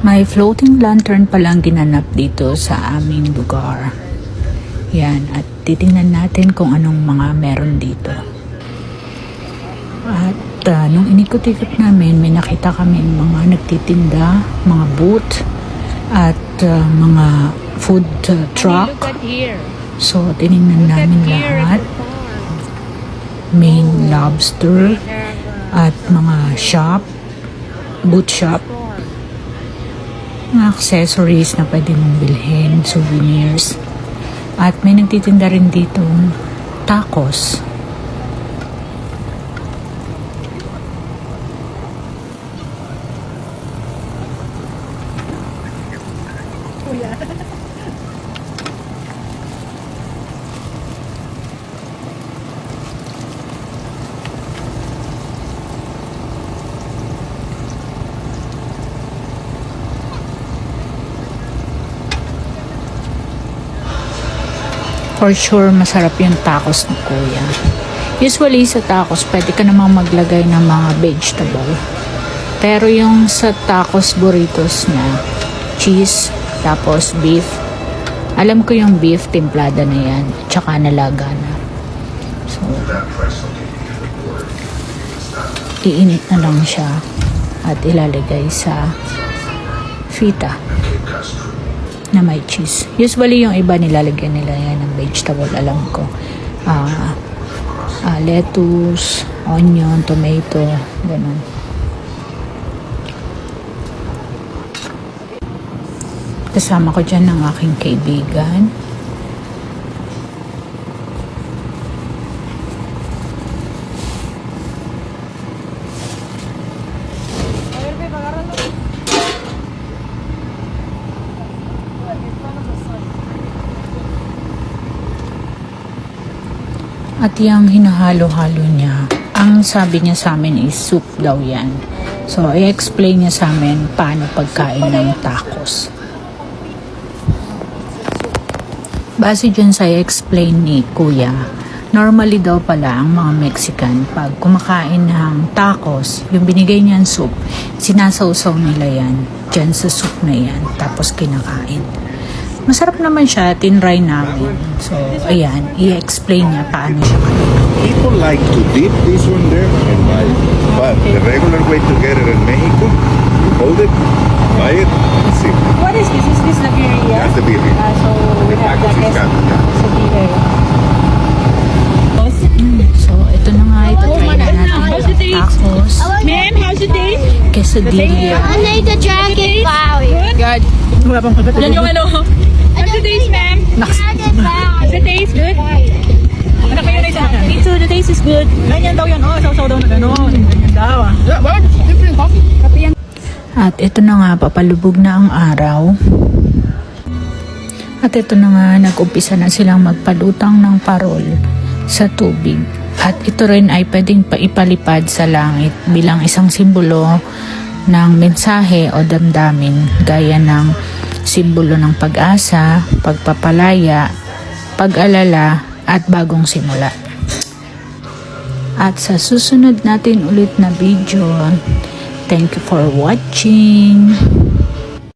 May floating lantern palang ginanap dito sa aming lugar. Yan, at titingnan natin kung anong mga meron dito. At nung inikot-ikot namin, may nakita kami mga nagtitinda, mga booth, at mga food truck. So, tinignan namin lahat. Main lobster at mga shop, boot shop. Mga accessories na pwede mong bilhin, souvenirs. At may nagtitinda rin dito tacos. For sure, masarap yung tacos ni Kuya. Usually sa tacos, pwede ka namang maglagay ng mga vegetable. Pero yung sa tacos burritos niya, cheese, tapos beef. Alam ko yung beef, timplada na yan. Tsaka nalaga na. So, iinit na lang siya at ilalagay sa fita na may cheese. Usually yung iba nilalagyan nila yan ng vegetable, alam ko. Lettuce, onion, tomato, ganun. Kasama ko dyan ng aking kaibigan. At yung hinahalo-halo niya, ang sabi niya sa amin is soup daw yan. So, i-explain niya sa amin paano pagkain ng tacos. Base dyan sa i-explain ni Kuya, normally daw pala ang mga Mexican, pag kumakain ng tacos, yung binigay niyan soup, sinasawsaw nila yan dyan sa soup na yan, tapos kinakain. Masarap naman siya, tinry namin. So, ayan, i-explain niya paano siya kain. People like to dip this one there and buy it. But the regular way to get it in Mexico, you hold it, buy it, and sip. What is this? Is this the birria? That's the birria. So we The have tacos the is got, so birria. So, ito na nga, ito try na natin yung tacos, Ma'am, how's the taste? quesadilla. I need the dragon flower. Good. Yan yung ano. How's the taste, ma'am? Dragon flower. How's the taste? Good? Ano kayo na isa? Me too, the taste is good. Ganyan daw yan. Oh, saw daw na gano'n. Ganyan daw. What? Different coffee? Kape yan. At ito na nga, papalubog na ang araw. At ito na nga, nag-umpisa na silang magpalutang ng parol sa tubig. At ito rin ay pwedeng ipalipad sa langit bilang isang simbolo ng mensahe o damdamin, gaya ng simbolo ng pag-asa, pagpapalaya, pag-alala, at bagong simula. At sa susunod natin ulit na video, thank you for watching.